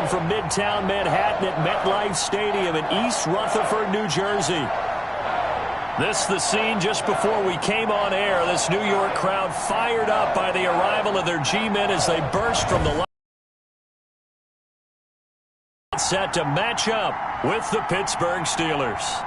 from Midtown Manhattan at MetLife Stadium in East Rutherford, New Jersey. This is the scene just before we came on air. This New York crowd fired up by the arrival of their G-men as they burst from the line. Set to match up with the Pittsburgh Steelers.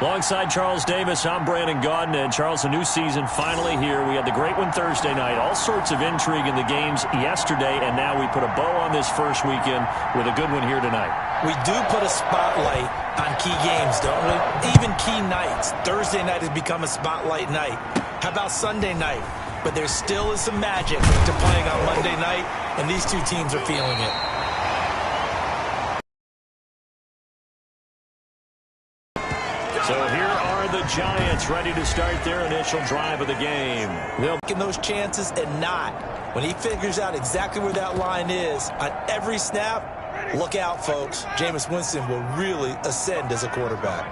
Alongside Charles Davis, I'm Brandon Gaudin. And Charles, a new season finally here. We had the great one Thursday night. All sorts of intrigue in the games yesterday, and now we put a bow on this first weekend with a good one here tonight. We do put a spotlight on key games, don't we? Even key nights. Thursday night has become a spotlight night. How about Sunday night? But there still is some magic to playing on Monday night, and these two teams are feeling it. So here are the Giants ready to start their initial drive of the game. They'll get those chances and not. When he figures out exactly where that line is on every snap, look out, folks. Jameis Winston will really ascend as a quarterback.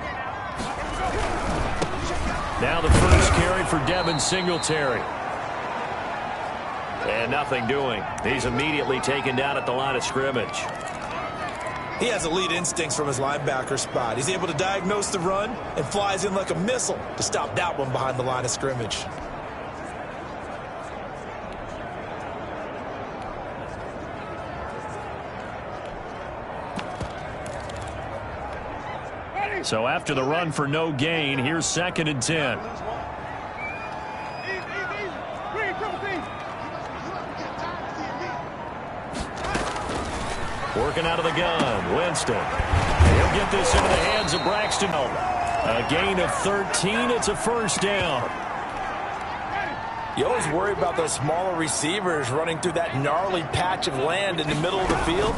Now the first carry for Devin Singletary. And nothing doing. He's immediately taken down at the line of scrimmage. He has elite instincts from his linebacker spot. He's able to diagnose the run and flies in like a missile to stop that one behind the line of scrimmage. So after the run for no gain, here's 2nd and 10. Working out of the gun, Winston. He'll get this into the hands of Braxton. A gain of 13. It's a first down. You always worry about those smaller receivers running through that gnarly patch of land in the middle of the field.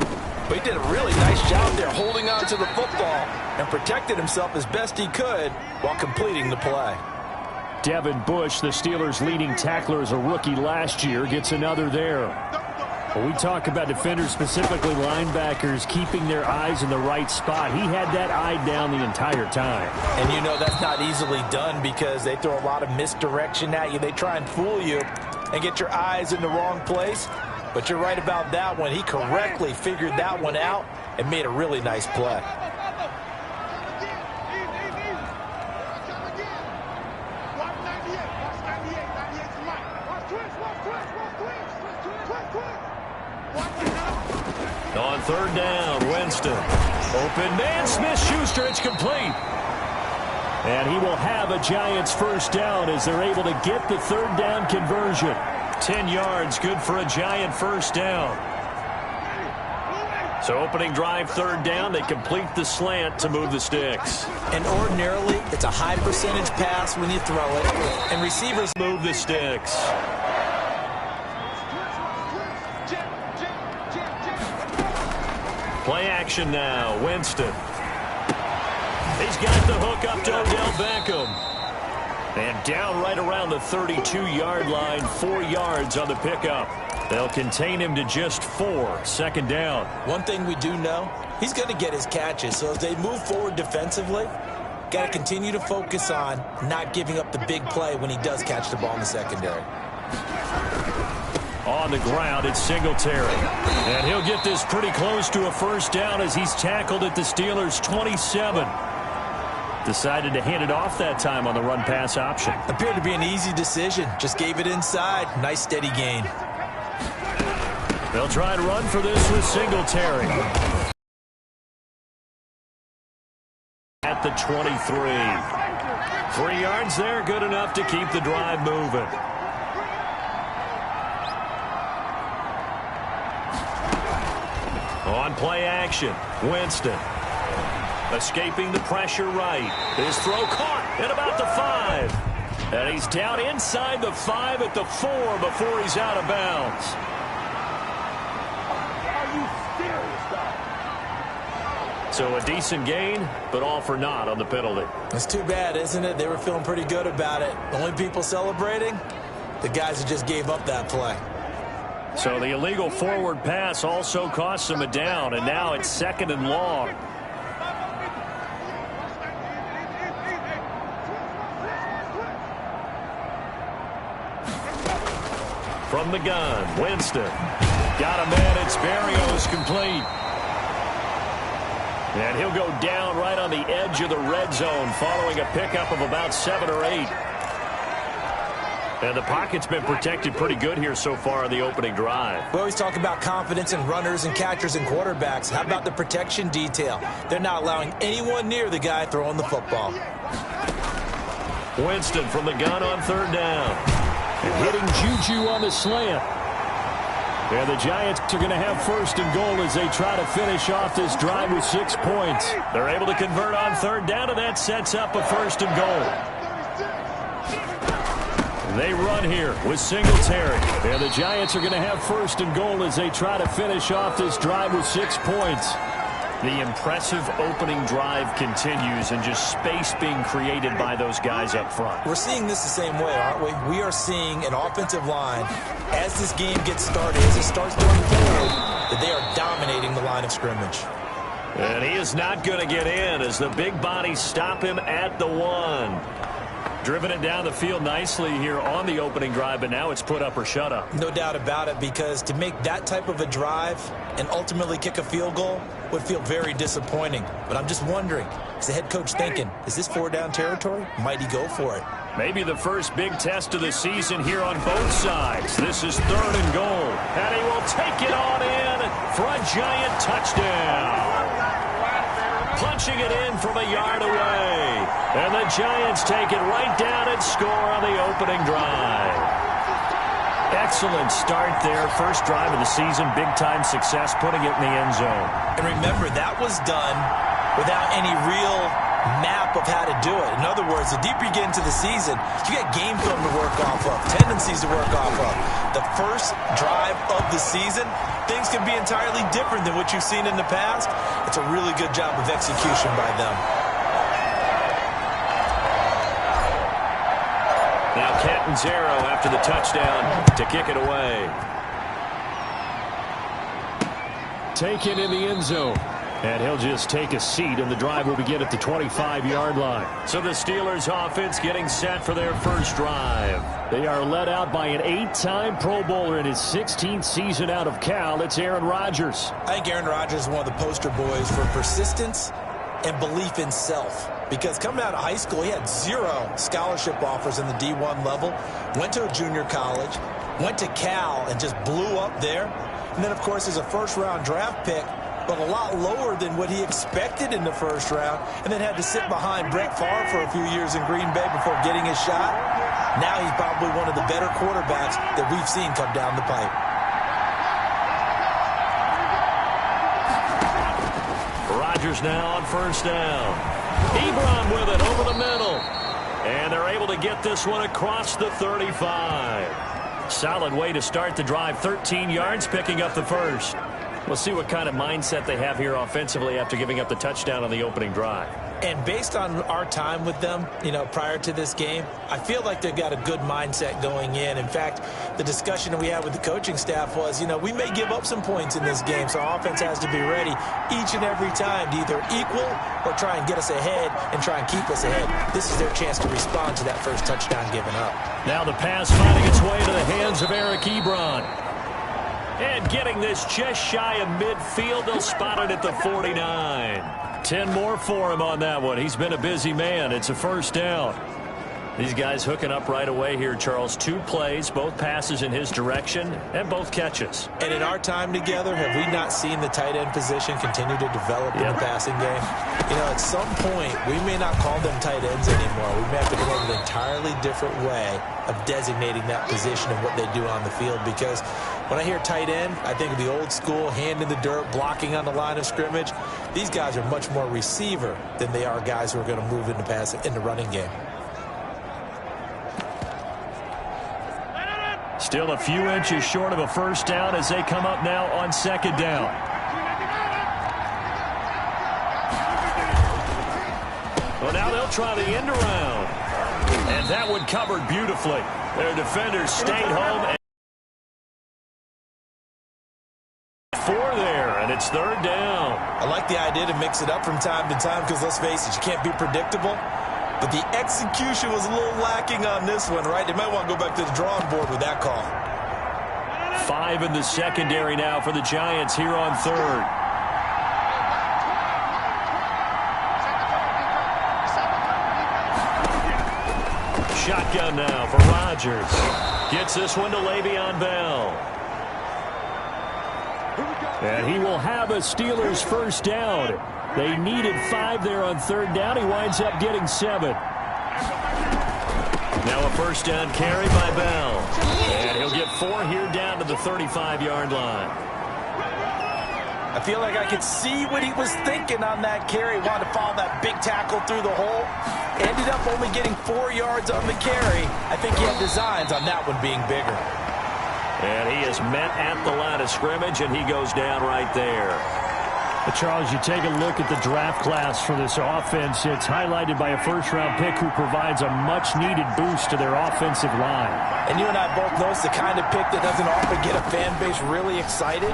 But he did a really nice job there holding on to the football and protected himself as best he could while completing the play. Devin Bush, the Steelers' leading tackler as a rookie last year, gets another there. When we talk about defenders, specifically linebackers, keeping their eyes in the right spot, he had that eye down the entire time. And you know that's not easily done because they throw a lot of misdirection at you. They try and fool you and get your eyes in the wrong place. But you're right about that one. He correctly figured that one out and made a really nice play. On 3rd down, Winston. Open man, Smith-Schuster, it's complete. And he will have a Giants first down as they're able to get the 3rd down conversion. 10 yards, good for a Giant first down. So opening drive, 3rd down, they complete the slant to move the sticks. And ordinarily, it's a high percentage pass when you throw it. And receivers move the sticks. Play action now, Winston. He's got the hook up to Odell Beckham. And down right around the 32-yard line, 4 yards on the pickup. They'll contain him to just 4, 2nd down. One thing we do know, he's going to get his catches. So as they move forward defensively, got to continue to focus on not giving up the big play when he does catch the ball in the secondary. On the ground, it's Singletary. And he'll get this pretty close to a first down as he's tackled at the Steelers' 27. Decided to hand it off that time on the run-pass option. Appeared to be an easy decision. Just gave it inside. Nice, steady gain. They'll try to run for this with Singletary. At the 23. 3 yards there, good enough to keep the drive moving. On play action, Winston. Escaping the pressure right. His throw caught at about the 5. And he's down inside the 5 at the 4 before he's out of bounds. So a decent gain, but all for naught on the penalty. It's too bad, isn't it? They were feeling pretty good about it. The only people celebrating, the guys who just gave up that play. So the illegal forward pass also cost him a down, and now it's 2nd and long. From the gun, Winston. Got a man. It's Berrios, complete. And he'll go down right on the edge of the red zone following a pickup of about 7 or 8. And the pocket's been protected pretty good here so far in the opening drive. We always talk about confidence in runners and catchers and quarterbacks. How about the protection detail? They're not allowing anyone near the guy throwing the football. Winston from the gun on third down. And hitting Juju on the slant. And the Giants are going to have first and goal as they try to finish off this drive with 6 points. They're able to convert on third down, and that sets up a first and goal. They run here with Singletary. And the Giants are going to have first and goal as they try to finish off this drive with 6 points. The impressive opening drive continues and just space being created by those guys up front. We're seeing this the same way, aren't we? We are seeing an offensive line, as this game gets started, as it starts to unfold, that they are dominating the line of scrimmage. And he is not going to get in as the big bodies stop him at the 1. Driven it down the field nicely here on the opening drive, but now it's put up or shut up. No doubt about it, because to make that type of a drive and ultimately kick a field goal would feel very disappointing. But I'm just wondering, is the head coach thinking, is this 4-down territory? Might he go for it? Maybe the first big test of the season here on both sides. This is third and goal. And he will take it on in for a Giant touchdown. Punching it in from a yard away. And the Giants take it right down and score on the opening drive. Excellent start there. First drive of the season. Big-time success putting it in the end zone. And remember, that was done without any real map of how to do it. In other words, the deeper you get into the season, you get game film to work off of, tendencies to work off of. The first drive of the season, things can be entirely different than what you've seen in the past. It's a really good job of execution by them. Now Catanzaro after the touchdown to kick it away. Taken in the end zone. And he'll just take a seat, and the drive will begin at the 25-yard line. So the Steelers offense getting set for their first drive. They are led out by an 8-time Pro Bowler in his 16th season out of Cal. It's Aaron Rodgers. I think Aaron Rodgers is one of the poster boys for persistence and belief in self. Because coming out of high school, he had 0 scholarship offers in the D1 level. Went to a junior college. Went to Cal and just blew up there. And then, of course, as a first-round draft pick, but a lot lower than what he expected in the first round, and then had to sit behind Brett Favre for a few years in Green Bay before getting his shot. Now he's probably one of the better quarterbacks that we've seen come down the pipe. Rodgers now on first down. Ebron with it over the middle. And they're able to get this one across the 35. Solid way to start the drive. 13 yards, picking up the first. We'll see what kind of mindset they have here offensively after giving up the touchdown on the opening drive. And based on our time with them, prior to this game, I feel like they've got a good mindset going in. In fact, the discussion that we had with the coaching staff was, we may give up some points in this game, so our offense has to be ready each and every time to either equal or try and get us ahead and try and keep us ahead. This is their chance to respond to that first touchdown given up. Now the pass finding its way into the hands of Eric Ebron. And getting this just shy of midfield, they'll spot it at the 49. 10 more for him on that one. He's been a busy man. It's a first down. These guys hooking up right away here, Charles. 2 plays, both passes in his direction, and both catches. And in our time together, have we not seen the tight end position continue to develop in the passing game? At some point, we may not call them tight ends anymore. We may have to come up with an entirely different way of designating that position and what they do on the field. Because when I hear tight end, I think of the old school, hand in the dirt, blocking on the line of scrimmage. These guys are much more receiver than they are guys who are going to move into in the running game. Still a few inches short of a first down as they come up now on second down. Well, now they'll try the end around. And that one covered beautifully. Their defenders stayed home. And 4 there, and it's third down. I like the idea to mix it up from time to time because, let's face it, you can't be predictable. But the execution was a little lacking on this one, right? They might want to go back to the drawing board with that call. 5 in the secondary now for the Giants here on third. Shotgun now for Rodgers. Gets this one to Le'Veon Bell. And he will have a Steelers first down. They needed 5 there on third down. He winds up getting 7. Now a first down carry by Bell. And he'll get 4 here down to the 35-yard line. I feel like I could see what he was thinking on that carry. Wanted to follow that big tackle through the hole. Ended up only getting 4 yards on the carry. I think he had designs on that one being bigger. And he is met at the line of scrimmage, and he goes down right there. But Charles, you take a look at the draft class for this offense. It's highlighted by a first-round pick who provides a much-needed boost to their offensive line. And you and I both know it's the kind of pick that doesn't often get a fan base really excited.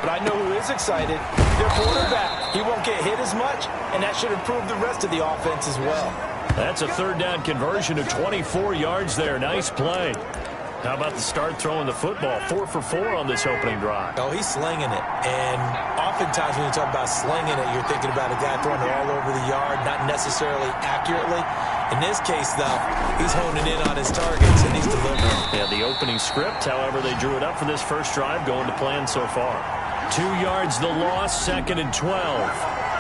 But I know who is excited. Their quarterback. He won't get hit as much, and that should improve the rest of the offense as well. That's a third down conversion of 24 yards there. Nice play. How about the start throwing the football? 4 for 4 on this opening drive. Oh, he's slinging it. And oftentimes when you talk about slinging it, you're thinking about a guy throwing it all over the yard, not necessarily accurately. In this case, though, he's honing in on his targets, and he's delivering. Yeah, the opening script, however, they drew it up for this first drive, going to plan so far. 2 yards the loss, 2nd and 12.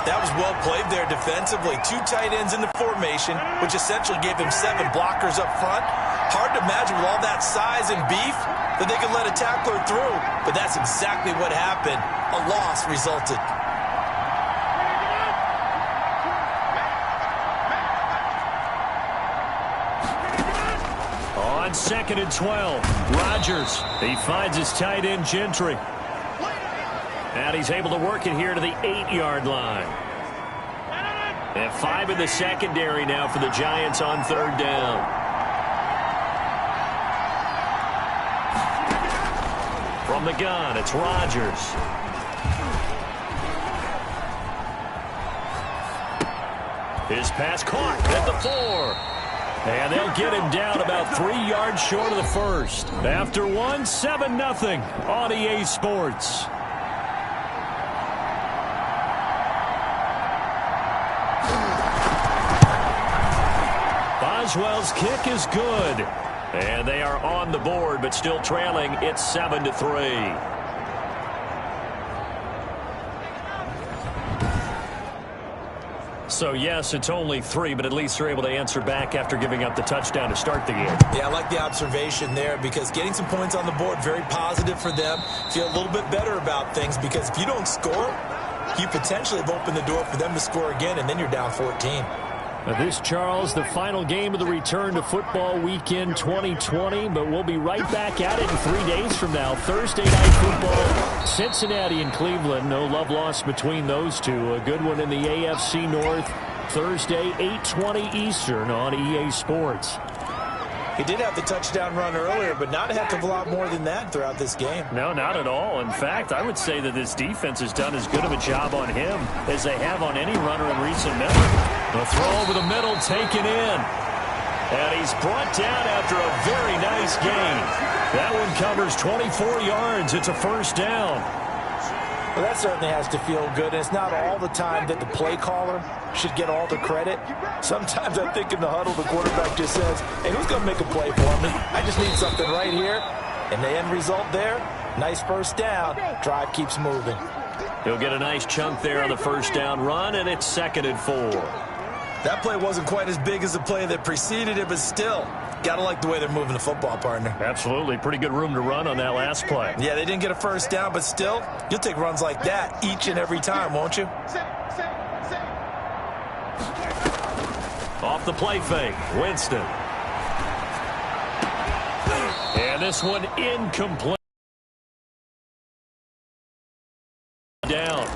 That was well played there defensively. 2 tight ends in the formation, which essentially gave him 7 blockers up front. Hard to imagine with all that size and beef that they could let a tackler through. But that's exactly what happened. A loss resulted. On 2nd and 12, Rodgers. He finds his tight end, Gentry. And he's able to work it here to the 8-yard line. And 5 in the secondary now for the Giants on third down. From the gun, it's Rodgers. His pass caught at the 4. And they'll get him down about 3 yards short of the first. After 1, 7-0 on EA Sports. Boswell's kick is good. And they are on the board, but still trailing. It's 7-3. So, yes, it's only 3, but at least they're able to answer back after giving up the touchdown to start the game. Yeah, I like the observation there because getting some points on the board, very positive for them. Feel a little bit better about things because if you don't score, you potentially have opened the door for them to score again, and then you're down 14. This, Charles, the final game of the return to football weekend 2020, but we'll be right back at it in 3 days from now. Thursday night football, Cincinnati and Cleveland. No love lost between those two. A good one in the AFC North. Thursday, 8:20 Eastern on EA Sports. He did have the touchdown run earlier, but not a heck of a lot more than that throughout this game. No, not at all. In fact, I would say that this defense has done as good of a job on him as they have on any runner in recent memory. The throw over the middle taken in. And he's brought down after a very nice gain. That one covers 24 yards. It's a first down. Well, that certainly has to feel good. And it's not all the time that the play caller should get all the credit. Sometimes I think in the huddle, the quarterback just says, hey, who's going to make a play for me? I just need something right here. And the end result there, nice first down. Drive keeps moving. He'll get a nice chunk there on the first down run, and it's 2nd and 4. That play wasn't quite as big as the play that preceded it, but still, got to like the way they're moving the football, partner. Absolutely. Pretty good room to run on that last play. Yeah, they didn't get a first down, but still, you'll take runs like that each and every time, won't you? Off the play fake, Winston. And this one incomplete. Down.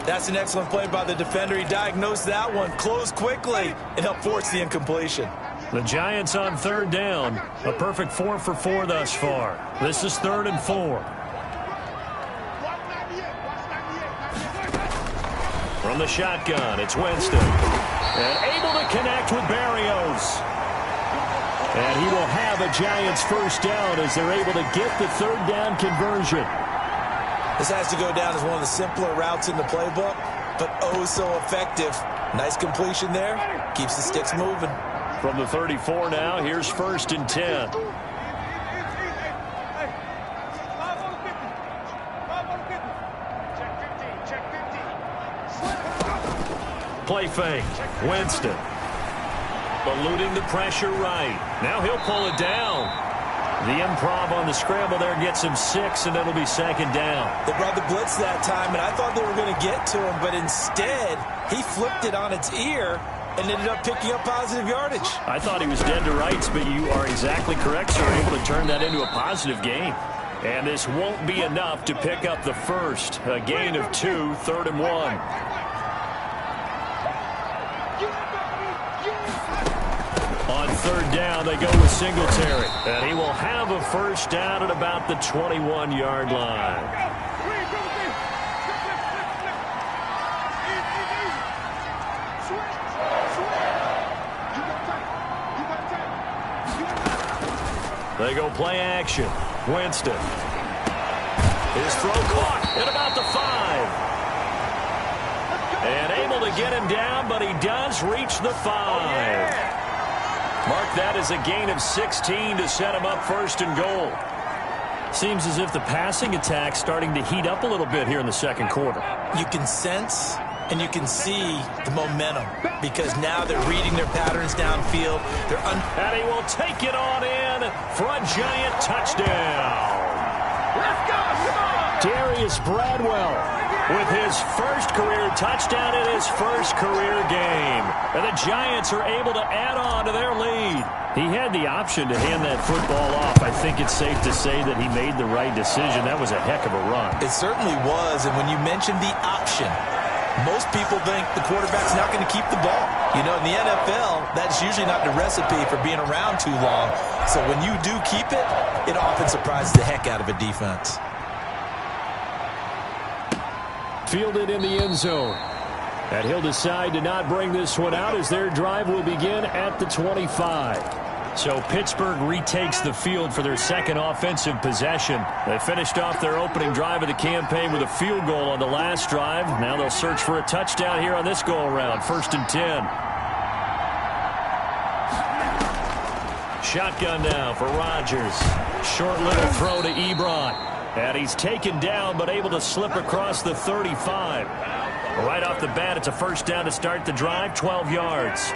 That's an excellent play by the defender. He diagnosed that one, closed quickly, and helped force the incompletion. The Giants on third down. A perfect 4 for 4 thus far. This is 3rd and 4. From the shotgun, it's Winston. And able to connect with Barrios. And he will have a Giants first down as they're able to get the third down conversion. This has to go down as one of the simpler routes in the playbook, but oh so effective. Nice completion there. Keeps the sticks moving. From the 34 now, here's 1st and 10. Play fake. Winston. Eluding the pressure right. Now he'll pull it down. The improv on the scramble there gets him 6, and it'll be 2nd down. They brought the blitz that time, and I thought they were going to get to him, but instead he flipped it on its ear and ended up picking up positive yardage. I thought he was dead to rights, but you are exactly correct, sir. Able to turn that into a positive gain. And this won't be enough to pick up the first. A gain of 2, 3rd and 1. On 3rd down, they go with Singletary. And he will have a first down at about the 21-yard line. They go play action. Winston. His throw caught at about the 5. And able to get him down, but he does reach the 5. Mark that as a gain of 16 to set him up 1st and goal. Seems as if the passing attack's starting to heat up a little bit here in the 2nd quarter. You can sense and you can see the momentum because now they're reading their patterns downfield. And he will take it on in for a Giant touchdown. Let's go! Come on! Darius Bradwell with his first career touchdown in his first career game. And the Giants are able to add on to their lead. He had the option to hand that football off. I think it's safe to say that he made the right decision. That was a heck of a run. It certainly was, and when you mentioned the option, most people think the quarterback's not going to keep the ball. You know, in the NFL, that's usually not the recipe for being around too long. So when you do keep it, it often surprises the heck out of a defense. Fielded in the end zone. And he'll decide to not bring this one out as their drive will begin at the 25. So Pittsburgh retakes the field for their 2nd offensive possession. They finished off their opening drive of the campaign with a field goal on the last drive. Now they'll search for a touchdown here on this go-around. 1st and 10. Shotgun now for Rodgers. Short little throw to Ebron. And he's taken down but able to slip across the 35. Right off the bat, it's a first down to start the drive, 12 yards.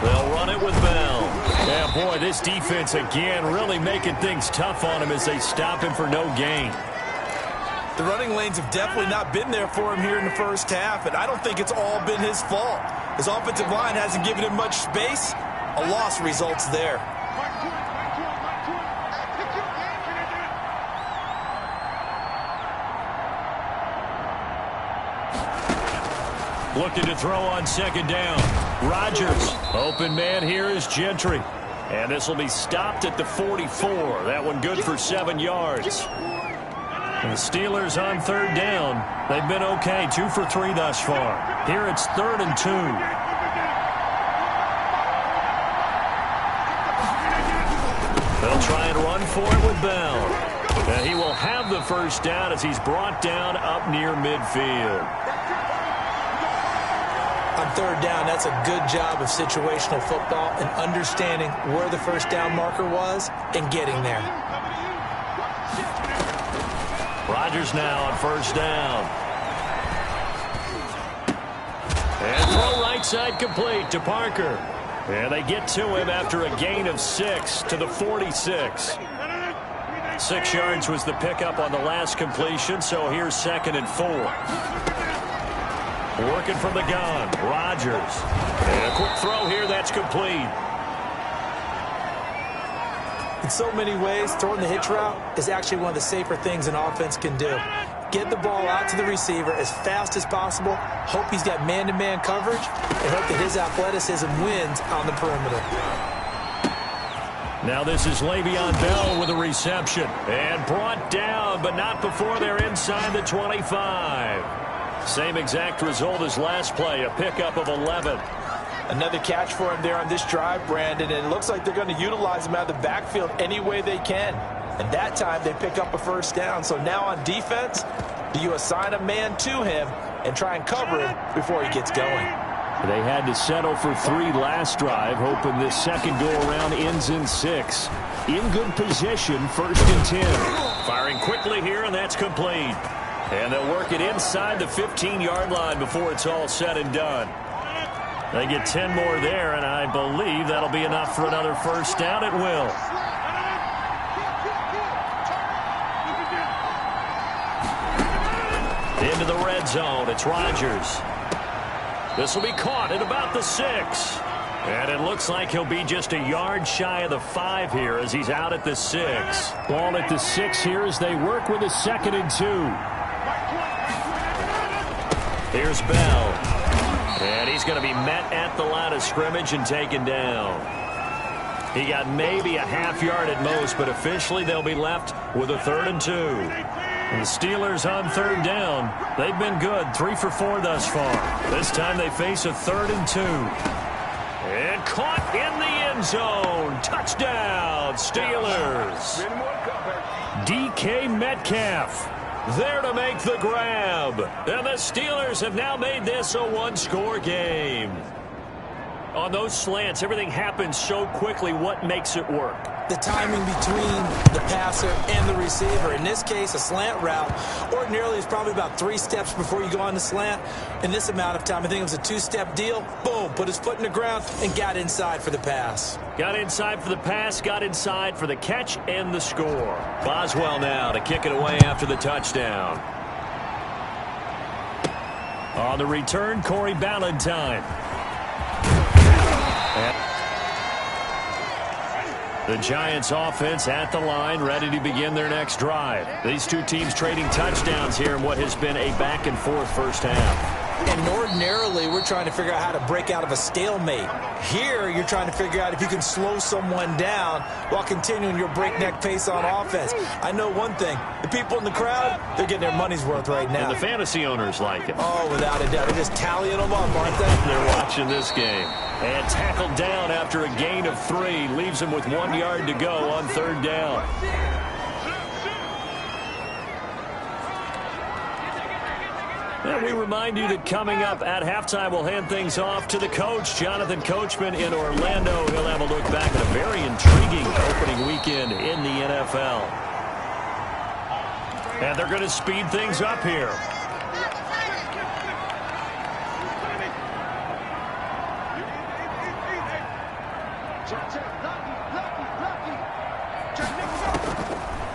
They'll run it with Bell. Yeah, boy, this defense again really making things tough on him as they stop him for no gain. The running lanes have definitely not been there for him here in the first half, and I don't think it's all been his fault. His offensive line hasn't given him much space. A loss results there. Looking to throw on 2nd down. Rodgers. Open man here is Gentry. And this will be stopped at the 44. That one good for 7 yards. And the Steelers on 3rd down. They've been okay. 2 for 3 thus far. Here it's 3rd and 2. They'll try and run for it with Bell. And he will have the first down as he's brought down up near midfield. On 3rd down, that's a good job of situational football and understanding where the first down marker was and getting there. Rodgers now on 1st down. And throw right side complete to Parker. And they get to him after a gain of 6 to the 46. 6 yards was the pickup on the last completion, so here's 2nd and 4. Working from the gun, Rodgers. And a quick throw here, that's complete. In so many ways, throwing the hitch route is actually one of the safer things an offense can do. Get the ball out to the receiver as fast as possible, hope he's got man-to-man coverage, and hope that his athleticism wins on the perimeter. Now this is Le'Veon Bell with a reception. And brought down, but not before they're inside the 25. Same exact result as last play, a pickup of 11. Another catch for him there on this drive, Brandon, and it looks like they're going to utilize him out of the backfield any way they can. And that time they pick up a first down. So now on defense, do you assign a man to him and try and cover him before he gets going? They had to settle for 3 last drive, hoping this second go-around ends in 6. In good position, 1st and 10. Firing quickly here, and that's complete. And they'll work it inside the 15-yard line before it's all said and done. They get 10 more there, and I believe that'll be enough for another first down. It will. Into the red zone. It's Rodgers. This will be caught at about the 6. And it looks like he'll be just a yard shy of the 5 here as he's out at the 6. Ball at the 6 here as they work with a 2nd and 2. Here's Bell. And he's going to be met at the line of scrimmage and taken down. He got maybe a half yard at most, but officially they'll be left with a 3rd and 2. And the Steelers on 3rd down. They've been good, 3 for 4 thus far. This time they face a 3rd and 2. And caught in the end zone. Touchdown, Steelers. DK Metcalf there to make the grab. And the Steelers have now made this a 1-score game. On those slants, everything happens so quickly. What makes it work? The timing between the passer and the receiver. In this case, a slant route ordinarily is probably about 3 steps before you go on the slant. In this amount of time, I think it was a 2-step deal. Boom, put his foot in the ground and got inside for the pass. Got inside for the pass, got inside for the catch and the score. Boswell now to kick it away after the touchdown. On the return, Corey Ballantyne. The Giants offense at the line, ready to begin their next drive. These two teams trading touchdowns here in what has been a back-and-forth first half. And ordinarily, we're trying to figure out how to break out of a stalemate. Here, you're trying to figure out if you can slow someone down while continuing your breakneck pace on offense. I know one thing. The people in the crowd, they're getting their money's worth right now. And the fantasy owners like it. Oh, without a doubt. They're just tallying them up, aren't they? They're watching this game. And tackled down after a gain of 3. Leaves him with 1 yard to go on 3rd down. And we remind you that coming up at halftime, we'll hand things off to the coach, Jonathan Coachman in Orlando. He'll have a look back at a very intriguing opening weekend in the NFL. And they're going to speed things up here.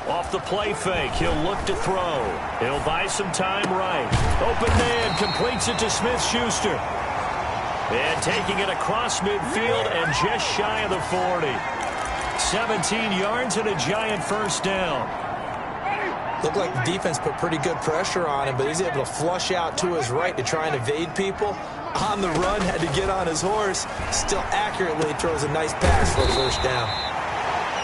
Off the play fake, he'll look to throw. He'll buy some time right. Open man completes it to Smith-Schuster. And taking it across midfield and just shy of the 40. 17 yards and a Giant first down. Looked like the defense put pretty good pressure on him, but he's able to flush out to his right to try and evade people. On the run, had to get on his horse. Still accurately throws a nice pass for a first down.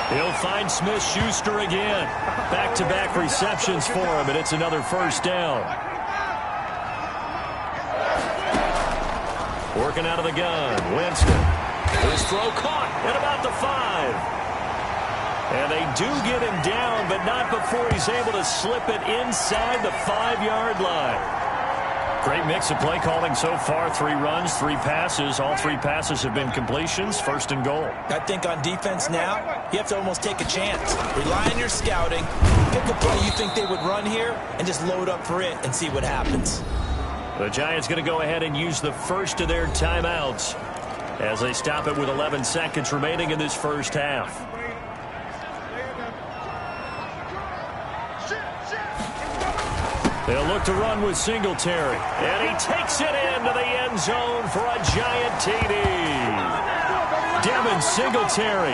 He'll find Smith-Schuster again. Back-to-back receptions for him, and it's another first down. Working out of the gun, Winston. His throw caught at about the 5. And they do get him down, but not before he's able to slip it inside the 5-yard line. Great mix of play calling so far. 3 runs, 3 passes. All 3 passes have been completions. 1st and goal. I think on defense now, you have to almost take a chance. Rely on your scouting. Pick a play you think they would run here and just load up for it and see what happens. The Giants going to go ahead and use the first of their timeouts as they stop it with 11 seconds remaining in this first half. They'll look to run with Singletary. And he takes it into the end zone for a Giant TD. Devin Singletary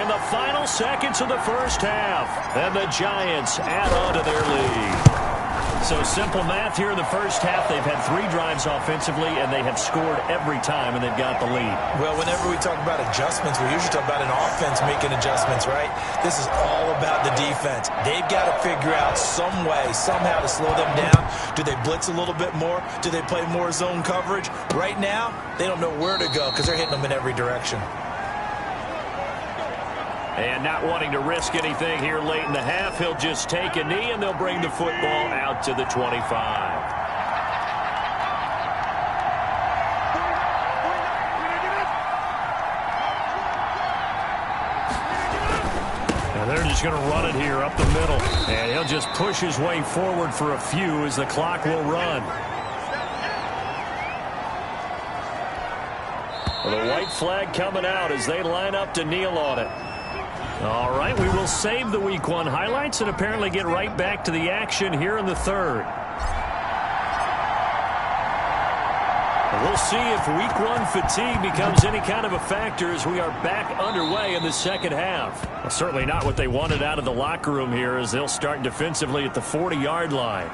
in the final seconds of the first half. And the Giants add on to their lead. So simple math here in the first half. They've had 3 drives offensively, and they have scored every time, and they've got the lead. Well, whenever we talk about adjustments, we usually talk about an offense making adjustments, right? This is all about the defense. They've got to figure out some way, somehow to slow them down. Do they blitz a little bit more? Do they play more zone coverage? Right now, they don't know where to go because they're hitting them in every direction. And not wanting to risk anything here late in the half, he'll just take a knee, and they'll bring the football out to the 25. And they're just going to run it here up the middle. And he'll just push his way forward for a few as the clock will run. Well, the white flag coming out as they line up to kneel on it. All right, we will save the Week 1 highlights and apparently get right back to the action here in the third. We'll see if Week 1 fatigue becomes any kind of a factor as we are back underway in the second half. Well, certainly not what they wanted out of the locker room here as they'll start defensively at the 40-yard line.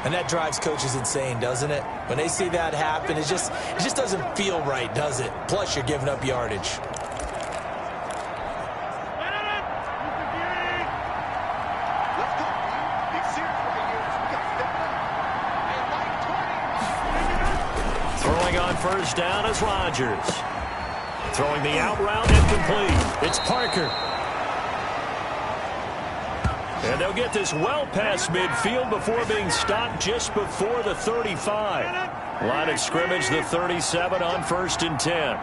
And that drives coaches insane, doesn't it? When they see that happen, it just doesn't feel right, does it? Plus, you're giving up yardage. First down is Rodgers. Throwing the out route and complete. It's Parker. And they'll get this well past midfield before being stopped just before the 35. Line of scrimmage, the 37 on 1st and 10.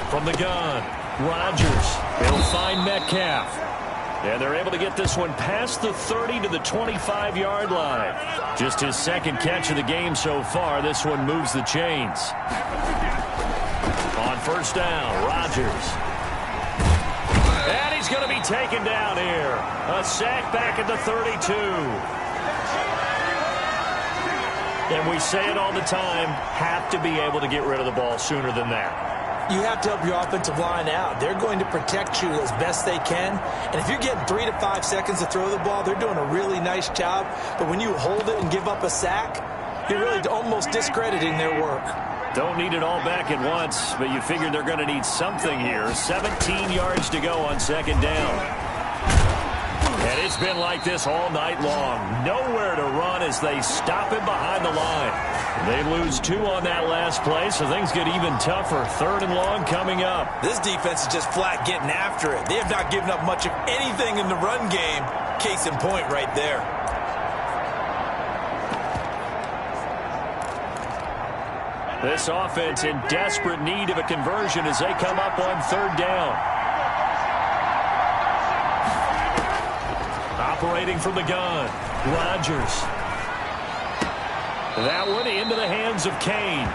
From the gun, Rodgers. He'll find Metcalf. And they're able to get this one past the 30 to the 25-yard line. Just his second catch of the game so far. This one moves the chains. On first down, Rodgers. And he's going to be taken down here. A sack back at the 32. And we say it all the time, have to be able to get rid of the ball sooner than that. You have to help your offensive line out. They're going to protect you as best they can. And if you're getting 3 to 5 seconds to throw the ball, they're doing a really nice job. But when you hold it and give up a sack, you're really almost discrediting their work. Don't need it all back at once, but you figure they're going to need something here. 17 yards to go on second down. And it's been like this all night long. Nowhere to run as they stop him behind the line. They lose 2 on that last play, so things get even tougher. 3rd and long coming up. This defense is just flat getting after it. They have not given up much of anything in the run game. Case in point right there. This offense in desperate need of a conversion as they come up on 3rd down. Operating from the gun, Rodgers. That one into the hands of Kane.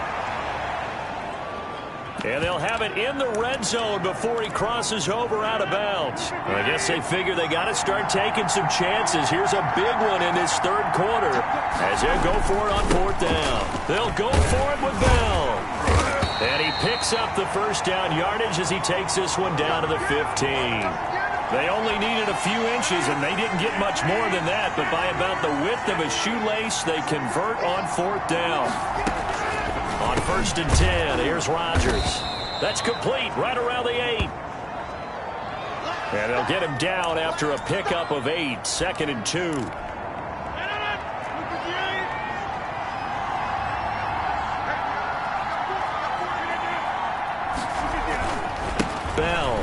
And they'll have it in the red zone before he crosses over out of bounds. I guess they figure they got to start taking some chances. Here's a big one in this 3rd quarter as they'll go for it on 4th down. They'll go for it with Bell. And he picks up the first down yardage as he takes this one down to the 15. They only needed a few inches, and they didn't get much more than that. But by about the width of a shoelace, they convert on 4th down. On 1st and 10, here's Rodgers. That's complete right around the 8. And they'll get him down after a pickup of 8. 2nd and 2. Bell.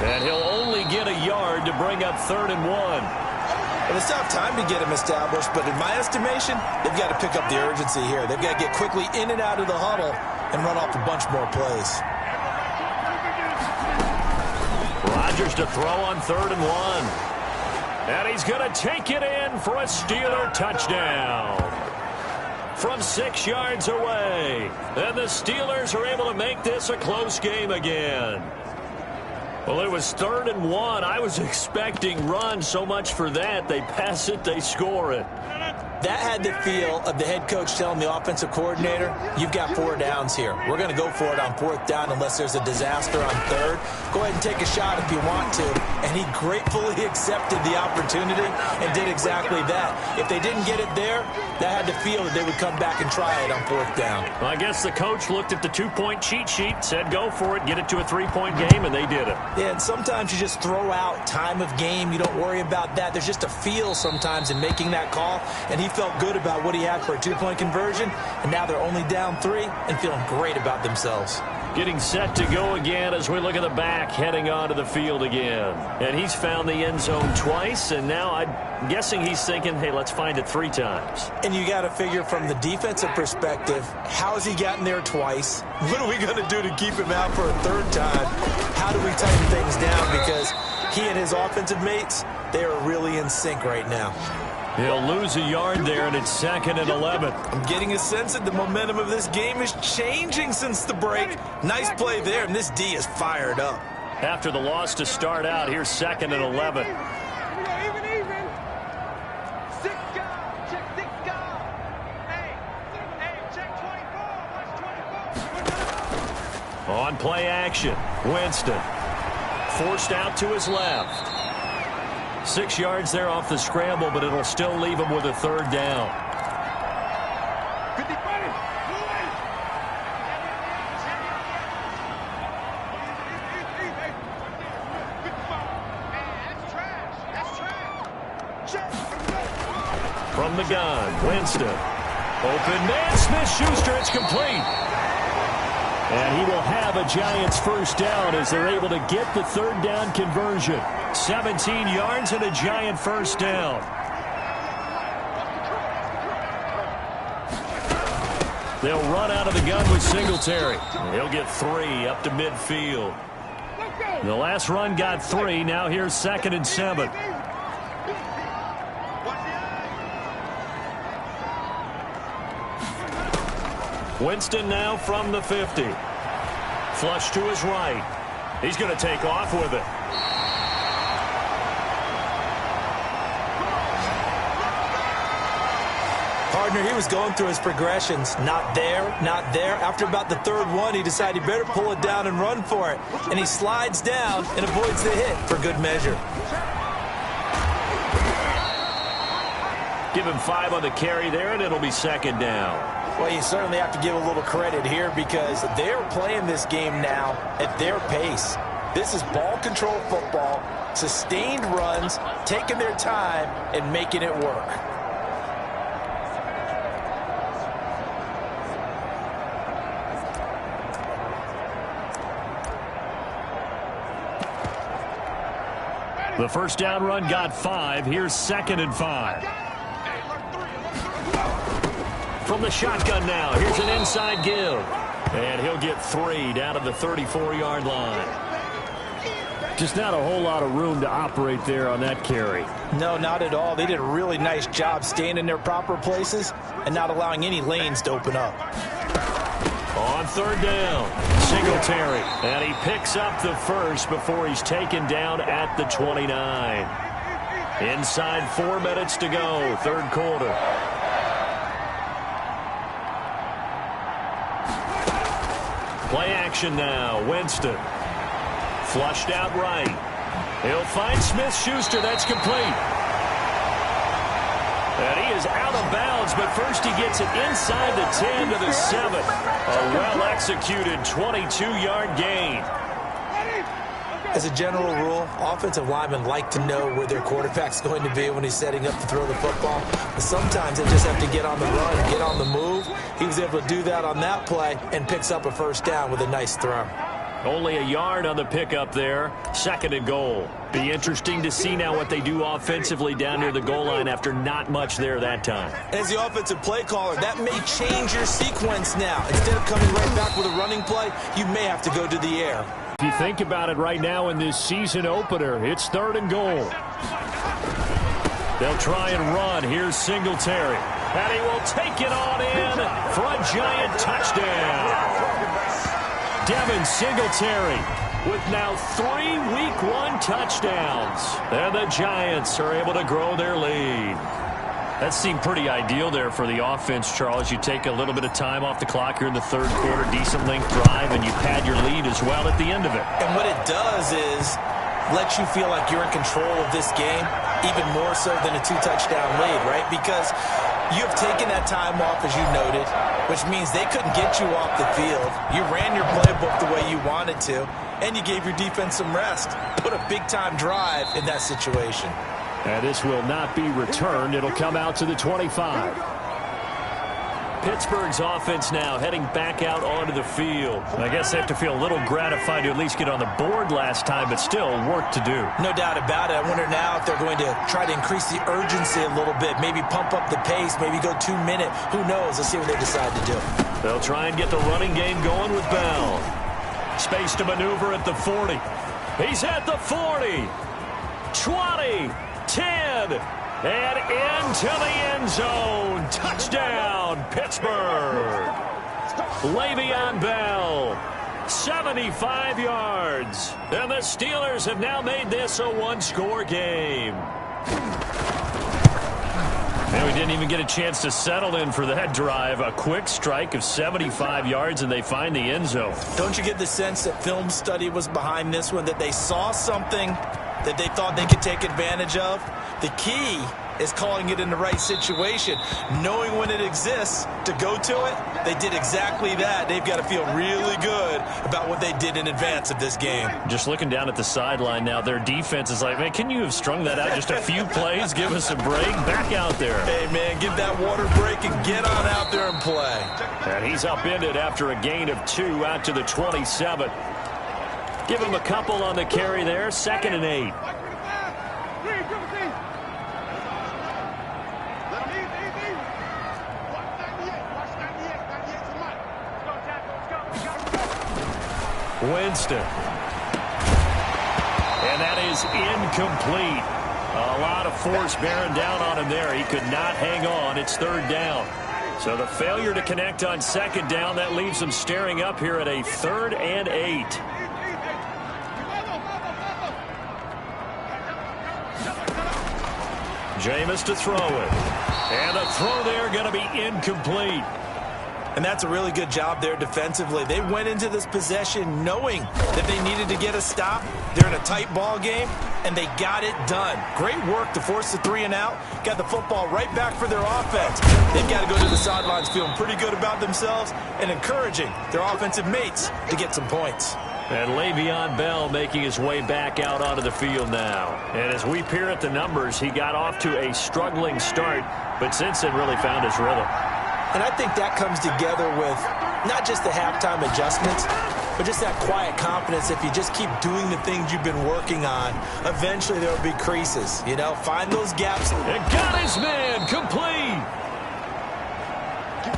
And he'll only get a yard to bring up 3rd and 1. Well, it's not time to get him established, but in my estimation, they've got to pick up the urgency here. They've got to get quickly in and out of the huddle and run off a bunch more plays. Rodgers to throw on 3rd and 1. And he's going to take it in for a Steeler touchdown. From 6 yards away. And the Steelers are able to make this a close game again. Well, it was 3rd and 1. I was expecting run, so much for that. They pass it, they score it. That had the feel of the head coach telling the offensive coordinator, you've got 4 downs here. We're going to go for it on 4th down unless there's a disaster on 3rd. Go ahead and take a shot if you want to. And he gratefully accepted the opportunity and did exactly that. If they didn't get it there, that had the feel that they would come back and try it on 4th down. Well, I guess the coach looked at the 2-point cheat sheet, said go for it, get it to a 3-point game, and they did it. Yeah, and sometimes you just throw out time of game. You don't worry about that. There's just a feel sometimes in making that call, and he felt good about what he had for a 2-point conversion, and now they're only down 3 and feeling great about themselves. Getting set to go again as we look at the back, heading onto the field again. And he's found the end zone twice, and now I'm guessing he's thinking, hey, let's find it 3 times. And you got to figure from the defensive perspective, how has he gotten there twice? What are we going to do to keep him out for a 3rd time? How do we tighten things down? Because he and his offensive mates, they are really in sync right now. He'll lose a yard there, and it's 2nd and 11. I'm getting a sense that the momentum of this game is changing since the break. Nice play there, and this D is fired up. After the loss to start out, here's 2nd and 11. Even. 6 guys. Check 6 guys. Hey, check 24. Watch 24. On play action, Winston. Forced out to his left. 6 yards there off the scramble, but it'll still leave him with a 3rd down. 50. From the gun, Winston. Open man, Smith-Schuster, it's complete. And he will have a Giants 1st down as they're able to get the 3rd down conversion. 17 yards and a Giant 1st down. They'll run out of the gun with Singletary. He'll get 3 up to midfield. The last run got 3. Now here's 2nd and 7. Winston now from the 50. Flush to his right. He's going to take off with it. Partner, he was going through his progressions. Not there, not there. After about the 3rd one, he decided he better pull it down and run for it. And he slides down and avoids the hit for good measure. Give him 5 on the carry there, and it'll be 2nd down. Well, you certainly have to give a little credit here because they're playing this game now at their pace. This is ball control football, sustained runs, taking their time, and making it work. The 1st down run got 5. Here's 2nd and 5. From the shotgun now, here's an inside give. And he'll get 3 down to the 34-yard line. Just not a whole lot of room to operate there on that carry. No, not at all. They did a really nice job staying in their proper places and not allowing any lanes to open up. On 3rd down, Singletary. And he picks up the 1st before he's taken down at the 29. Inside 4 minutes to go, 3rd quarter. Play action now, Winston. Flushed out right. He'll find Smith-Schuster. That's complete. And he is out of bounds, but first he gets it inside the 10 to the 7. A well-executed 22-yard gain. As a general rule, offensive linemen like to know where their quarterback's going to be when he's setting up to throw the football. But sometimes they just have to get on the run, get on the move. He was able to do that on that play and picks up a 1st down with a nice throw. Only a yard on the pickup there. 2nd and goal. Be interesting to see now what they do offensively down near the goal line after not much there that time. As the offensive play caller, that may change your sequence now. Instead of coming right back with a running play, you may have to go to the air. If you think about it right now in this season opener, it's 3rd and goal. They'll try and run. Here's Singletary. And he will take it on in for a Giant touchdown. Devin Singletary with now 3 Week 1 touchdowns. And the Giants are able to grow their lead. That seemed pretty ideal there for the offense, Charles. You take a little bit of time off the clock here in the third quarter, decent length drive, and you pad your lead as well at the end of it. And what it does is let you feel like you're in control of this game, even more so than a 2-touchdown lead, right? Because you've taken that time off, as you noted, which means they couldn't get you off the field. You ran your playbook the way you wanted to, and you gave your defense some rest. Put a big-time drive in that situation. And this will not be returned. It'll come out to the 25. Pittsburgh's offense now heading back out onto the field. I guess they have to feel a little gratified to at least get on the board last time, but still work to do. No doubt about it. I wonder now if they're going to try to increase the urgency a little bit, maybe pump up the pace, maybe go 2-minute. Who knows? Let's see what they decide to do. They'll try and get the running game going with Bell. Space to maneuver at the 40. He's at the 40. 20. 10, and into the end zone. Touchdown, Pittsburgh. Le'Veon Bell, 75 yards. And the Steelers have now made this a one-score game. And we didn't even get a chance to settle in for that drive. A quick strike of 75 yards, and they find the end zone. Don't you get the sense that film study was behind this one, that they saw something that they thought they could take advantage of? The key is calling it in the right situation, knowing when it exists to go to it. They did exactly that. They've got to feel really good about what they did in advance of this game. Just looking down at the sideline now, their defense is like, man, can you have strung that out just a few plays? Give us a break. Back out there. Hey, man, give that water break and get on out there and play. And he's upended after a gain of 2 out to the 27. Give him a couple on the carry there. 2nd and 8. Winston. And that is incomplete. A lot of force bearing down on him there. He could not hang on. It's 3rd down. So the failure to connect on 2nd down, that leaves them staring up here at a 3rd and 8. Jameis to throw it. And the throw there going to be incomplete. And that's a really good job there defensively. They went into this possession knowing that they needed to get a stop. They're in a tight ball game, and they got it done. Great work to force the 3 and out. Got the football right back for their offense. They've got to go to the sidelines feeling pretty good about themselves and encouraging their offensive mates to get some points. And Le'Veon Bell making his way back out onto the field now. And as we peer at the numbers, he got off to a struggling start, but since then really found his rhythm. And I think that comes together with not just the halftime adjustments, but just that quiet confidence. If you just keep doing the things you've been working on, eventually there will be creases. You know, find those gaps. And got his man complete.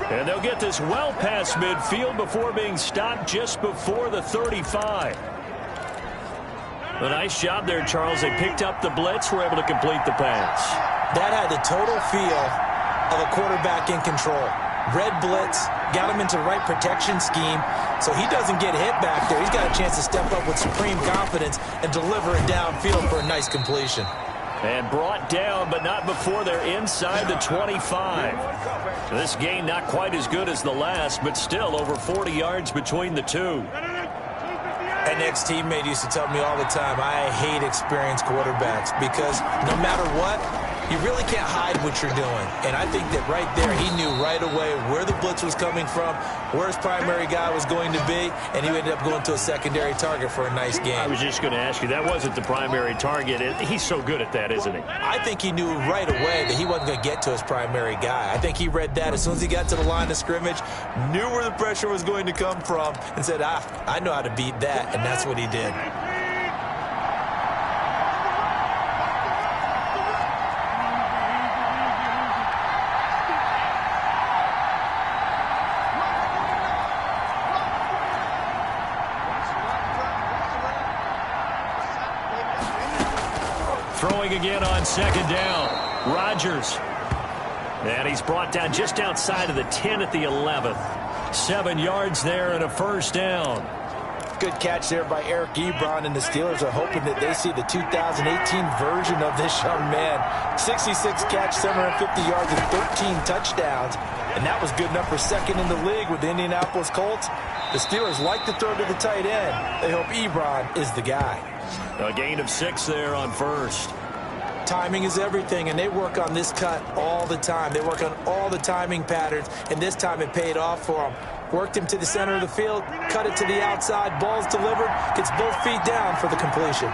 And they'll get this well past midfield before being stopped just before the 35. A nice job there, Charles. They picked up the blitz, were able to complete the pass. That had the total feel of a quarterback in control. Red blitz, got him into the right protection scheme, so he doesn't get hit back there. He's got a chance to step up with supreme confidence and deliver it downfield for a nice completion. And brought down, but not before they're inside the 25. This game not quite as good as the last, but still over 40 yards between the two. An ex-teammate used to tell me all the time, I hate experienced quarterbacks because no matter what, you really can't hide what you're doing. And I think that right there, he knew right away where the blitz was coming from, where his primary guy was going to be, and he ended up going to a secondary target for a nice game. I was just going to ask you, that wasn't the primary target. He's so good at that, isn't he? I think he knew right away that he wasn't going to get to his primary guy. I think he read that as soon as he got to the line of scrimmage, knew where the pressure was going to come from, and said, I know how to beat that, and that's what he did. Throwing again on 2nd down. Rodgers. And he's brought down just outside of the 10 at the 11th. 7 yards there and a 1st down. good catch there by Eric Ebron, and the Steelers are hoping that they see the 2018 version of this young man. 66 catch, 750 yards, and 13 touchdowns. And that was good enough for second in the league with the Indianapolis Colts. The Steelers like to throw to the tight end. They hope Ebron is the guy. A gain of 6 there on first. Timing is everything, and they work on this cut all the time. They work on all the timing patterns, and this time it paid off for them. Worked him to the center of the field, cut it to the outside, ball's delivered, gets both feet down for the completion.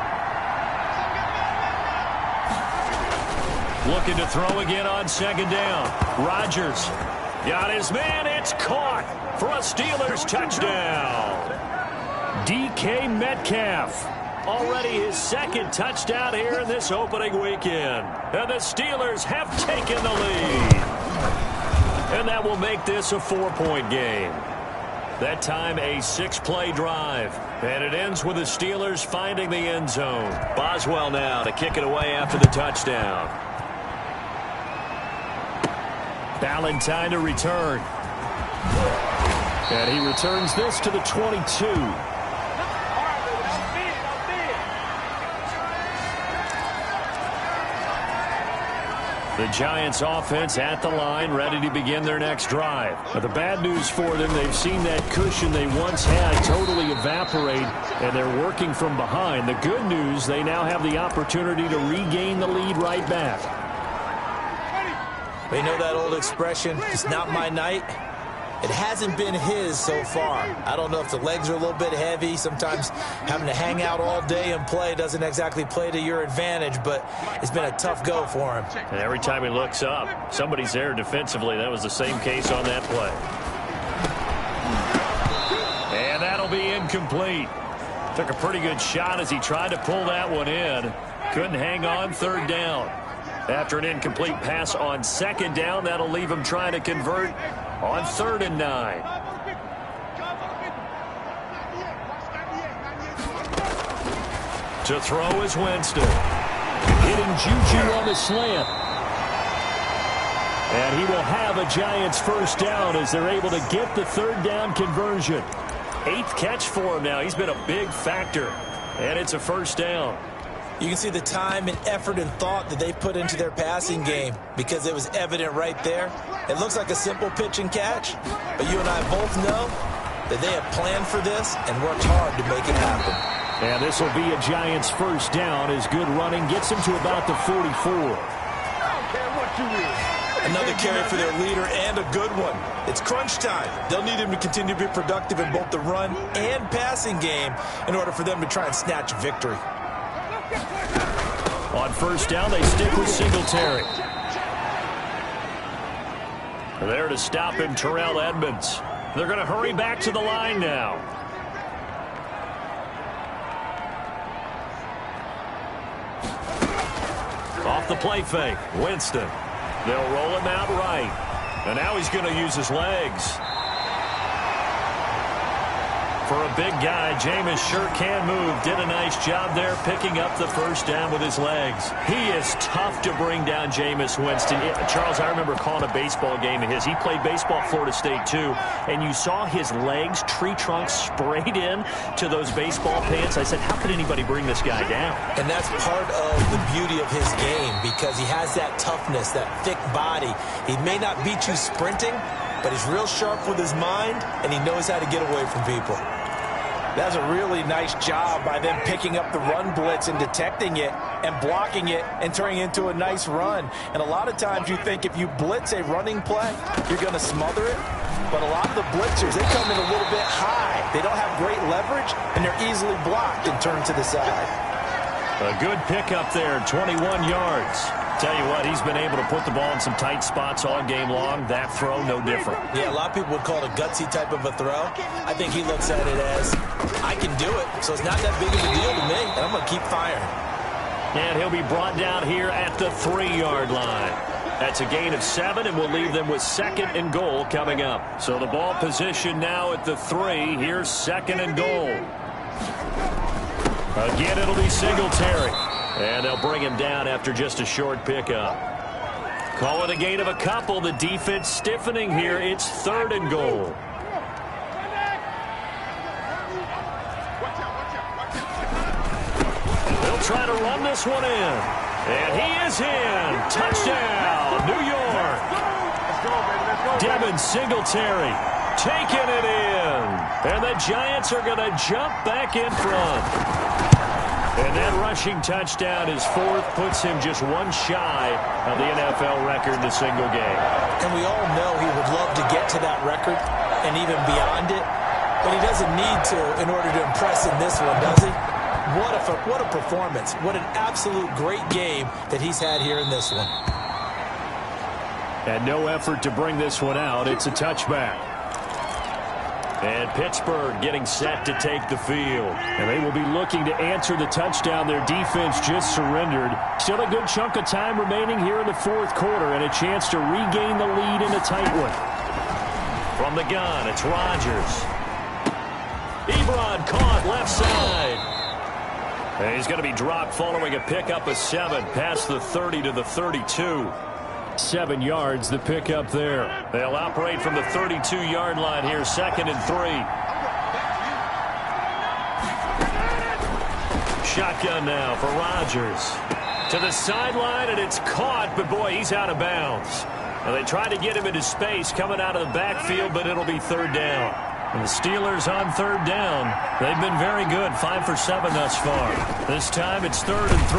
Looking to throw again on second down. Rodgers got his man. It's caught for a Steelers touchdown. DK Metcalf. Already his second touchdown here in this opening weekend. And the Steelers have taken the lead. And that will make this a 4-point game. That time a 6-play drive. And it ends with the Steelers finding the end zone. Boswell now to kick it away after the touchdown. Ballantyne to return. And he returns this to the 22. The Giants offense at the line, ready to begin their next drive. But the bad news for them, they've seen that cushion they once had totally evaporate, and they're working from behind. The good news, they now have the opportunity to regain the lead right back. We know that old expression, it's not my night. It hasn't been his so far. I don't know if the legs are a little bit heavy. Sometimes having to hang out all day and play doesn't exactly play to your advantage, but it's been a tough go for him. And every time he looks up, somebody's there defensively. That was the same case on that play. And that'll be incomplete. Took a pretty good shot as he tried to pull that one in. Couldn't hang on third down. After an incomplete pass on second down, that'll leave him trying to convert on 3rd and 9. To throw is Winston. Hitting Juju on the slant. And he will have a Giants first down as they're able to get the 3rd down conversion. 8th catch for him now. He's been a big factor. And it's a first down. You can see the time and effort and thought that they put into their passing game because it was evident right there. It looks like a simple pitch and catch, but you and I both know that they have planned for this and worked hard to make it happen. And this will be a Giants first down as good running gets him to about the 44. Another carry for their leader and a good one. It's crunch time. They'll need him to continue to be productive in both the run and passing game in order for them to try and snatch a victory. On first down, they stick with Singletary. There to stop him, Terrell Edmonds. They're going to hurry back to the line now. Off the play fake, Winston. They'll roll him out right. And now he's going to use his legs. For a big guy, Jameis sure can move. Did a nice job there picking up the first down with his legs. He is tough to bring down, Jameis Winston. Charles, I remember calling a baseball game of his. He played baseball at Florida State, too. And you saw his legs, tree trunks sprayed in to those baseball pants. I said, how could anybody bring this guy down? And that's part of the beauty of his game because he has that toughness, that thick body. He may not beat you sprinting, but he's real sharp with his mind, and he knows how to get away from people. That's a really nice job by them picking up the run blitz and detecting it and blocking it and turning it into a nice run. And a lot of times you think if you blitz a running play, you're going to smother it. But a lot of the blitzers, they come in a little bit high. They don't have great leverage, and they're easily blocked and turned to the side. A good pickup there, 21 yards. Tell you what, he's been able to put the ball in some tight spots all game long. That throw, no different. Yeah, a lot of people would call it a gutsy type of a throw. I think he looks at it as, I can do it, so it's not that big of a deal to me, and I'm going to keep firing. And he'll be brought down here at the 3-yard line. That's a gain of 7, and we'll leave them with 2nd and goal coming up. So the ball position now at the 3. Here's 2nd and goal. Again, it'll be Singletary. And they'll bring him down after just a short pickup. Call it a gain of a couple. The defense stiffening here. It's 3rd and goal. try to run this one in. And he is in. Touchdown, New York. Devin Singletary taking it in. And the Giants are going to jump back in front. And that rushing touchdown is fourth, puts him just one shy of the NFL record in a single game. And we all know he would love to get to that record and even beyond it. But he doesn't need to in order to impress in this one, does he? What a performance. What an absolute great game that he's had here in this one. And no effort to bring this one out. It's a touchback. And Pittsburgh getting set to take the field. And they will be looking to answer the touchdown their defense just surrendered. Still a good chunk of time remaining here in the fourth quarter and a chance to regain the lead in a tight one. From the gun, it's Rodgers. Ebron caught left side. And he's going to be dropped following a pickup of 7 past the 30 to the 32. 7 yards, the pickup there. They'll operate from the 32-yard line here, 2nd and 3. Shotgun now for Rodgers. To the sideline, and it's caught, but boy, he's out of bounds. Now they tried to get him into space coming out of the backfield, but it'll be 3rd down. And the Steelers on 3rd down. They've been very good, 5 for 7 thus far. This time it's 3rd and 3.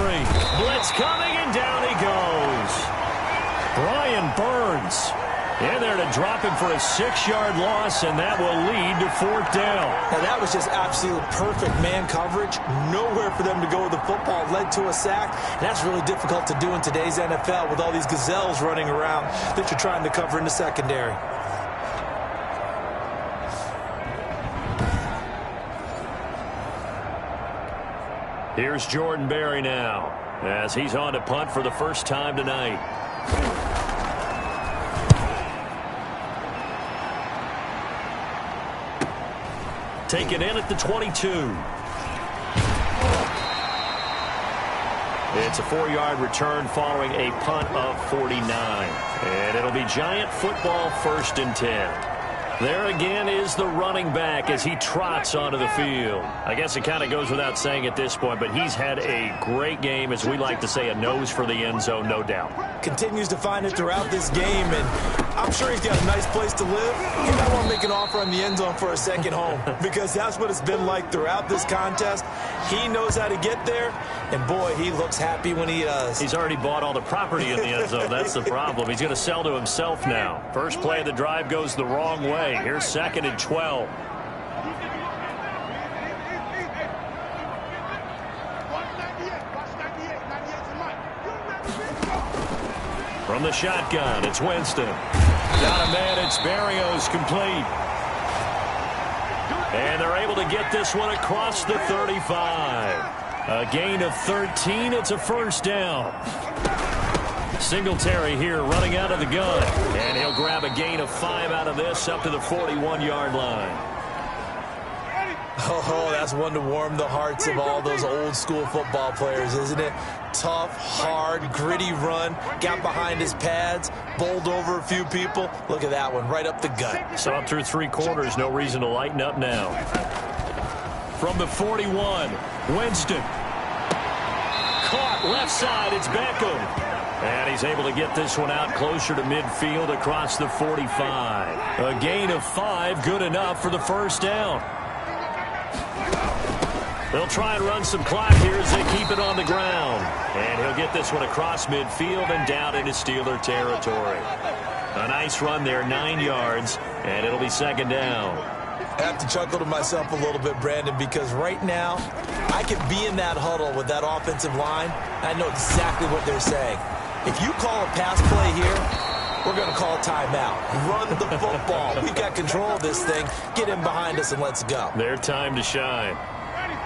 Blitz coming, and down he goes. Brian Burns in there to drop him for a 6-yard loss, and that will lead to 4th down. Now that was just absolute perfect man coverage. Nowhere for them to go with the football. Led to a sack. And that's really difficult to do in today's NFL with all these gazelles running around that you're trying to cover in the secondary. Here's Jordan Berry now as he's on to punt for the first time tonight. Taken in at the 22. It's a 4-yard return following a punt of 49. And it'll be Giant football, 1st and 10. There again is the running back as he trots onto the field. I guess it kind of goes without saying at this point, but he's had a great game, as we like to say, a nose for the end zone, no doubt. Continues to find it throughout this game, and I'm sure he's got a nice place to live. He might want to make an offer on the end zone for a second home, because that's what it's been like throughout this contest. He knows how to get there, and boy, he looks happy when he does. He's already bought all the property in the end zone. That's the problem. He's going to sell to himself now. First play of the drive goes the wrong way. Here's 2nd and 12. From the shotgun, it's Winston. Got a man, it's Berrios, complete. And they're able to get this one across the 35. A gain of 13, it's a 1st down. Singletary here running out of the gun. And he'll grab a gain of 5 out of this up to the 41-yard line. Oh, that's one to warm the hearts of all those old school football players, isn't it? Tough, hard, gritty run. Got behind his pads, bowled over a few people. Look at that one, right up the gut. So up through 3 quarters, no reason to lighten up now. From the 41, Winston. Caught left side, it's Beckham. And he's able to get this one out closer to midfield across the 45. A gain of 5, good enough for the 1st down. They'll try and run some clock here as they keep it on the ground. And he'll get this one across midfield and down into Steeler territory. A nice run there, 9 yards, and it'll be 2nd down. I have to chuckle to myself a little bit, Brandon, because right now I could be in that huddle with that offensive line. I know exactly what they're saying. If you call a pass play here, we're going to call timeout. Run the football. We've got control of this thing. Get in behind us and let's go. Their time to shine.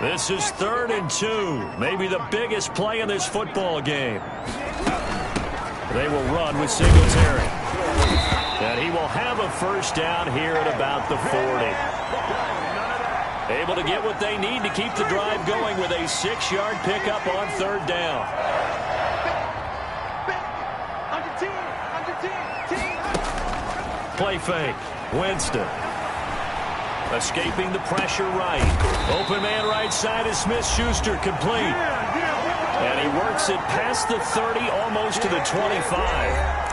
This is 3rd and 2. Maybe the biggest play in this football game. They will run with Singletary. And he will have a 1st down here at about the 40. Able to get what they need to keep the drive going with a 6-yard pickup on 3rd down. Play fake. Winston. Escaping the pressure right. Open man right side is Smith-Schuster, complete. And he works it past the 30, almost to the 25.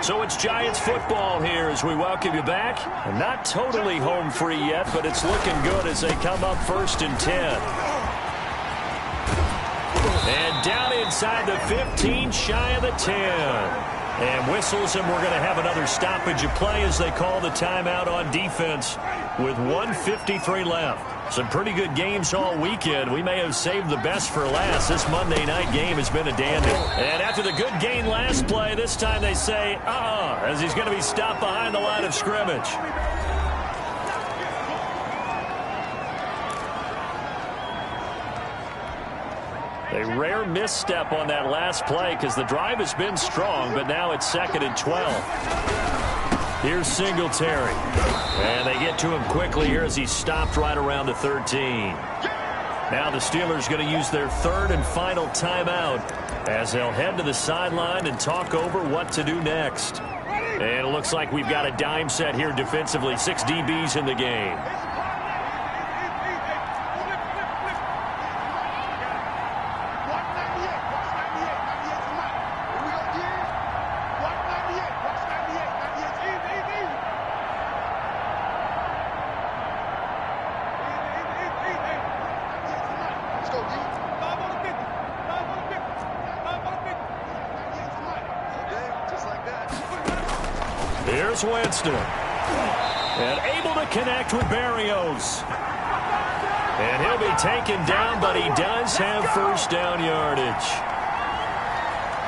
So it's Giants football here as we welcome you back. Not totally home free yet, but it's looking good as they come up 1st and 10. And down inside the 15, shy of the 10. And whistles, and we're going to have another stoppage of play as they call the timeout on defense with 1:53 left. Some pretty good games all weekend. We may have saved the best for last. This Monday night game has been a dandy. And after the good gain last play, this time they say, as he's going to be stopped behind the line of scrimmage. A rare misstep on that last play because the drive has been strong, but now it's 2nd and 12. Here's Singletary. And they get to him quickly here as he's stopped right around the 13. Now the Steelers going to use their 3rd and final timeout as they'll head to the sideline and talk over what to do next. And it looks like we've got a dime set here defensively. 6 DBs in the game. Here's Winston. And able to connect with Berrios. And he'll be taken down, but he does have 1st down yardage.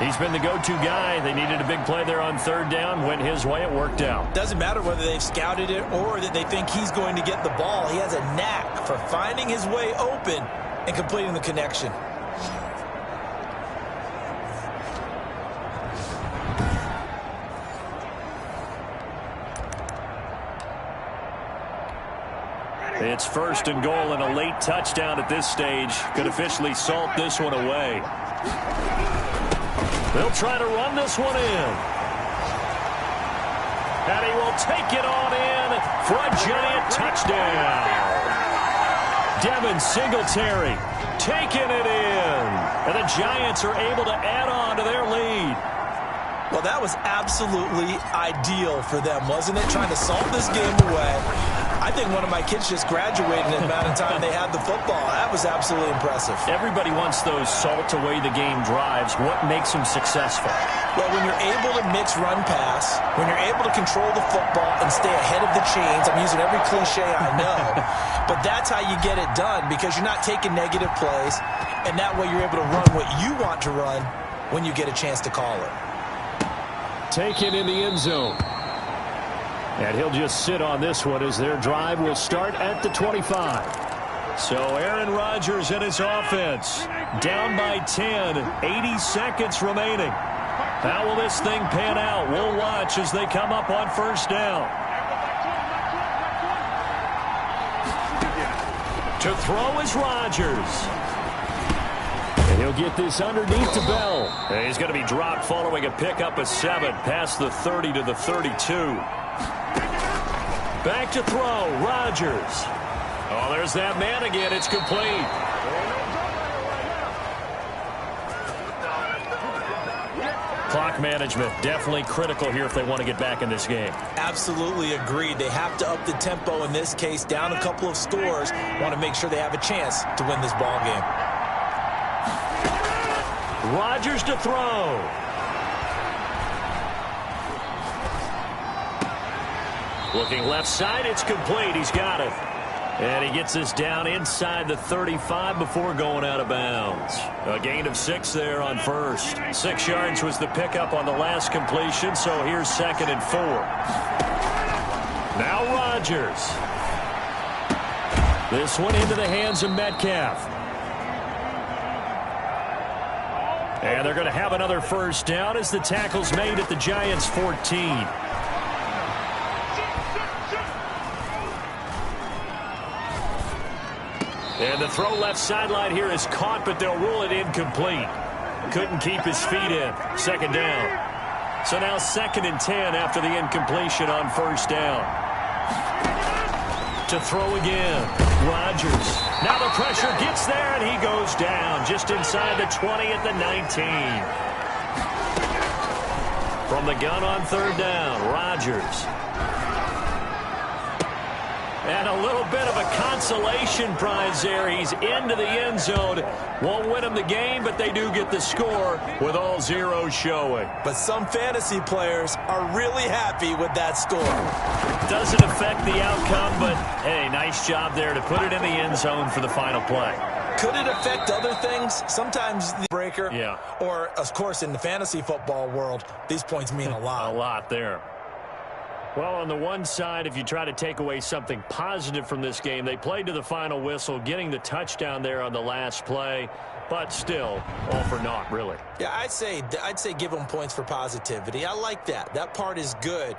He's been the go-to guy. They needed a big play there on 3rd down. Went his way. It worked out. Doesn't matter whether they've scouted it or that they think he's going to get the ball. He has a knack for finding his way open and completing the connection. It's 1st and goal and a late touchdown at this stage. Could officially salt this one away. They'll try to run this one in. And he will take it on in for a giant touchdown. Devin Singletary taking it in. And the Giants are able to add on to their lead. Well, that was absolutely ideal for them, wasn't it? Trying to salt this game away. I think one of my kids just graduated in the amount of time they had the football. That was absolutely impressive. Everybody wants those salt-away-the-game drives. What makes them successful? Well, when you're able to mix run-pass, when you're able to control the football and stay ahead of the chains, I'm using every cliche I know, but that's how you get it done because you're not taking negative plays, and that way you're able to run what you want to run when you get a chance to call it. Taken in the end zone. And he'll just sit on this one as their drive will start at the 25. So Aaron Rodgers and his offense down by 10, 80 seconds remaining. How will this thing pan out? We'll watch as they come up on 1st down. To throw is Rodgers. And he'll get this underneath to Bell. And he's going to be dropped following a pickup of 7 past the 30 to the 32. Back to throw, Rodgers. Oh, there's that man again. It's complete. Clock management definitely critical here if they want to get back in this game. Absolutely agreed. They have to up the tempo in this case, down a couple of scores. Want to make sure they have a chance to win this ball game. Rodgers to throw. Looking left side, it's complete. He's got it. And he gets this down inside the 35 before going out of bounds. A gain of 6 there on 1st. 6 yards was the pickup on the last completion, so here's 2nd and 4. Now Rodgers. This one into the hands of Metcalf. And they're going to have another 1st down as the tackle's made at the Giants' 14. And the throw left sideline here is caught, but they'll rule it incomplete. Couldn't keep his feet in. 2nd down. So now 2nd and 10 after the incompletion on 1st down. To throw again. Rodgers. Now the pressure gets there, and he goes down just inside the 20 at the 19. From the gun on third down, Rodgers. And a little bit of a consolation prize there. He's into the end zone. Won't win him the game, but they do get the score with all zeros showing. But some fantasy players are really happy with that score. Doesn't affect the outcome, but, hey, nice job there to put it in the end zone for the final play. Could it affect other things? Sometimes the breaker. Yeah. Or, of course, in the fantasy football world, these points mean a lot. A lot there. Well, on the one side, if you try to take away something positive from this game, they played to the final whistle, getting the touchdown there on the last play, but still, all for naught, really. Yeah, I'd say give them points for positivity. I like that. That part is good.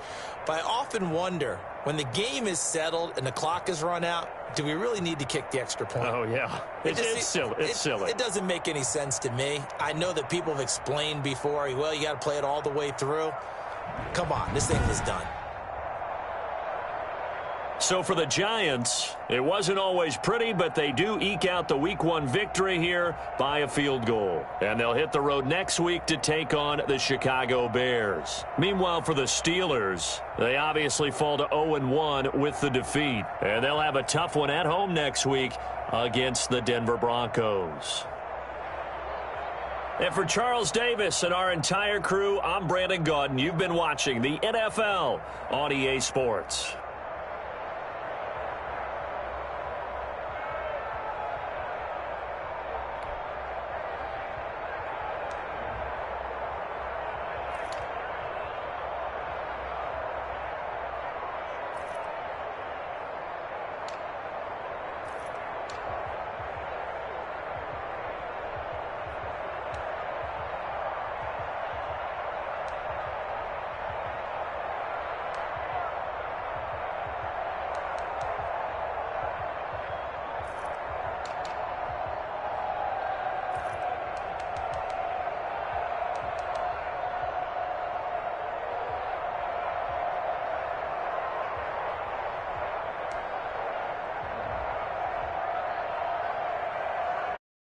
But I often wonder, when the game is settled and the clock is run out, do we really need to kick the extra point? Oh, yeah. It's silly. It's silly. It doesn't make any sense to me. I know that people have explained before, well, you got to play it all the way through. Come on, this thing is done. So for the Giants, it wasn't always pretty, but they do eke out the Week 1 victory here by a field goal. And they'll hit the road next week to take on the Chicago Bears. Meanwhile, for the Steelers, they obviously fall to 0-1 with the defeat. And they'll have a tough one at home next week against the Denver Broncos. And for Charles Davis and our entire crew, I'm Brandon Gaudin. You've been watching the NFL on EA Sports.